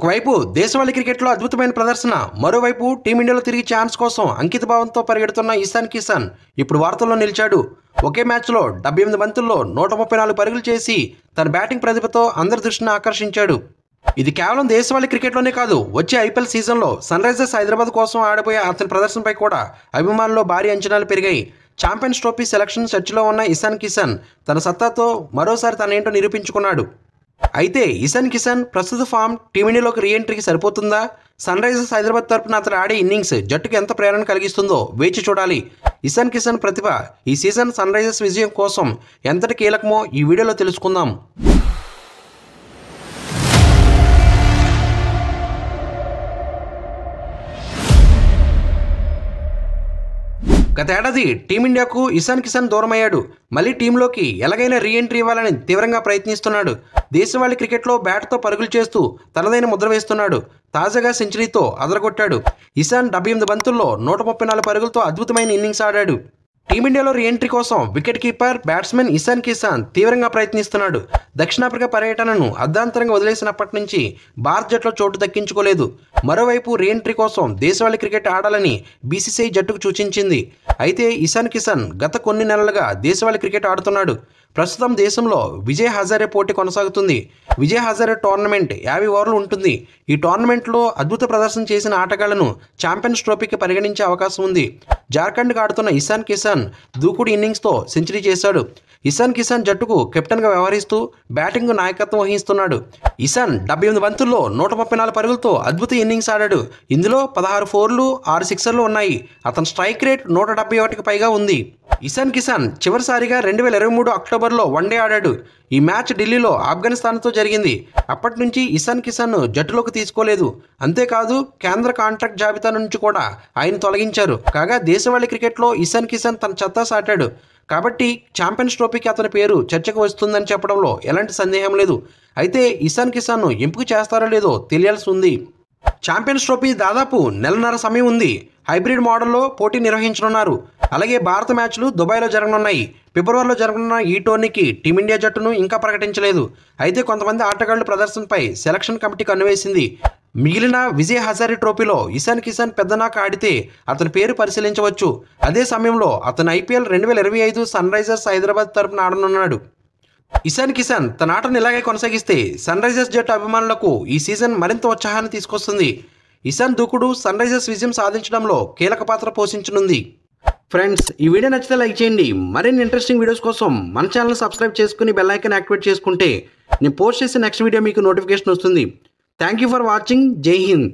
ఒకవైపు దేశవాళీ క్రికెట్లో అద్భుతమైన ప్రదర్శన, మరోవైపు టీమిండియాలో తిరిగి ఛాన్స్ కోసం అంకితభావంతో పరిగెడుతున్న ఇషాన్ కిషన్ ఇప్పుడు వార్తల్లో నిలిచాడు. ఒకే మ్యాచ్లో 78 బంతుల్లో 134 పరుగులు చేసి తన బ్యాటింగ్ ప్రతిభతో అందరి దృష్టిని ఆకర్షించాడు. ఇది కేవలం దేశవాళీ క్రికెట్లోనే కాదు, వచ్చే ఐపీఎల్ సీజన్లో సన్ రైజర్స్ హైదరాబాద్ కోసం ఆడబోయే అతని ప్రదర్శనపై కూడా అభిమానుల్లో భారీ అంచనాలు పెరిగాయి. ఛాంపియన్స్ ట్రోఫీ సెలక్షన్ సెర్చ్లో ఉన్న ఇషాన్ కిషన్ తన సత్తాతో మరోసారి తనేంటో నిరూపించుకున్నాడు. అయితే ఇషాన్ కిషన్ ప్రస్తుత ఫామ్ టీమిండియాలోకి రీఎంట్రీకి సరిపోతుందా? సన్ రైజర్స్ హైదరాబాద్ తరపున అతను ఆడే ఇన్నింగ్స్ జట్టుకు ఎంత ప్రేరణ కలిగిస్తుందో వేచి చూడాలి. ఇషాన్ కిషన్ ప్రతిభ ఈ సీజన్ సన్ రైజర్స్ విజయం కోసం ఎంతటి కీలకమో ఈ వీడియోలో తెలుసుకుందాం. గతేడాది టీమిండియాకు ఇషాన్ కిషన్ దూరమయ్యాడు. మళ్ళీ టీంలోకి ఎలాగైనా రీఎంట్రీ ఇవ్వాలని తీవ్రంగా ప్రయత్నిస్తున్నాడు. దేశవాళీ క్రికెట్లో బ్యాట్తో పరుగులు చేస్తూ తనదైన ముద్ర వేస్తున్నాడు. తాజాగా సెంచరీతో అదరగొట్టాడు. ఇషాన్ 78 బంతుల్లో 134 పరుగులతో అద్భుతమైన ఇన్నింగ్స్ ఆడాడు. టీమిండియాలో రీఎంట్రీ కోసం wicket keeper, batsmen Ishan Kishan తీవ్రంగా ప్రయత్నిస్తున్నాడు. దక్షిణాఫ్రికా పర్యటనను అర్ధాంతరంగా వదిలేసినప్పటి నుంచి భారత్ జట్టులో చోటు దక్కించుకోలేదు. మరోవైపు రీఎంట్రీ కోసం దేశవాళీ క్రికెట్ ఆడాలని బీసీసీఐ జట్టుకు సూచించింది. అయితే ఇషాన్ కిషన్ గత కొన్ని నెలలుగా దేశవాళీ క్రికెట్ ఆడుతున్నాడు. ప్రస్తుతం దేశంలో విజయ్ హజారే పోటీ కొనసాగుతుంది. విజయ్ హజారే టోర్నమెంట్ 50 ఓవర్లు ఉంటుంది. ఈ టోర్నమెంట్లో అద్భుత ప్రదర్శన చేసిన ఆటగాళ్లను ఛాంపియన్స్ ట్రోఫీకి పరిగణించే అవకాశం ఉంది. జార్ఖండ్కి ఆడుతున్న ఇషాన్ కిషన్ దూకుడు ఇన్నింగ్స్తో సెంచరీ చేశాడు. ఇషాన్ కిషన్ జట్టుకు కెప్టెన్గా వ్యవహరిస్తూ బ్యాటింగ్ నాయకత్వం వహిస్తున్నాడు. ఇషాన్ 78 బంతుల్లో 134 పరుగులతో అద్భుత ఇన్నింగ్స్ ఆడాడు. ఇందులో 16 ఫోర్లు, 6 సిక్సర్లు ఉన్నాయి. అతని స్ట్రైక్ రేట్ 171కి పైగా ఉంది. ఇషాన్ కిషన్ చివరిసారిగా 2023 అక్టోబర్లో వన్డే ఆడాడు. ఈ మ్యాచ్ ఢిల్లీలో ఆఫ్ఘనిస్తాన్తో జరిగింది. అప్పటి నుంచి ఇషాన్ కిషన్ను జట్టులోకి తీసుకోలేదు. అంతేకాదు కేంద్ర కాంట్రాక్ట్ జాబితా నుంచి కూడా ఆయన తొలగించారు. కాగా దేశవాళీ క్రికెట్లో ఇషాన్ కిషన్ తన సత్తా చాటాడు. కాబట్టి ఛాంపియన్స్ ట్రోఫీకి అతని పేరు చర్చకు వస్తుందని చెప్పడంలో ఎలాంటి సందేహం లేదు. అయితే ఇషాన్ కిషన్ను ఎంపిక చేస్తారో లేదో తెలియాల్సి ఉంది. ఛాంపియన్స్ ట్రోఫీ దాదాపు నెలన్నర సమయం ఉంది. హైబ్రిడ్ మోడల్లో పోటీ నిర్వహించనున్నారు. అలాగే భారత మ్యాచ్లు దుబాయ్లో జరగనున్నాయి. ఫిబ్రవరిలో జరగనున్న ఈ టోర్నీకి టీమిండియా జట్టును ఇంకా ప్రకటించలేదు. అయితే కొంతమంది ఆటగాళ్ల ప్రదర్శనపై సెలక్షన్ కమిటీ కన్నువేసింది. మిగిలిన విజయ్ హజారే ట్రోఫీలో ఇషాన్ కిషన్ పెద్దనాక ఆడితే అతని పేరు పరిశీలించవచ్చు. అదే సమయంలో అతను ఐపీఎల్ 2025 సన్ రైజర్స్ హైదరాబాద్ తరపున ఆడనున్నాడు. ఇషాన్ కిషన్ తన ఆటను ఇలాగే కొనసాగిస్తే సన్ రైజర్స్ జట్టు అభిమానులకు ఈ సీజన్ మరింత ఉత్సాహాన్ని తీసుకొస్తుంది. ఇషాన్ దూకుడు సన్ రైజర్స్ విజయం సాధించడంలో కీలక పాత్ర పోషించనుంది. ఫ్రెండ్స్, ఈ వీడియో నచ్చితే లైక్ చేయండి. మరిన్ని ఇంట్రెస్టింగ్ వీడియోస్ కోసం మన ఛానల్ సబ్స్క్రైబ్ చేసుకుని బెల్ ఐకాన్ యాక్టివేట్ చేసుకుంటే నేను పోస్ట్ చేసే నెక్స్ట్ వీడియో మీకు నోటిఫికేషన్ వస్తుంది. Thank you for watching. జై హింద్.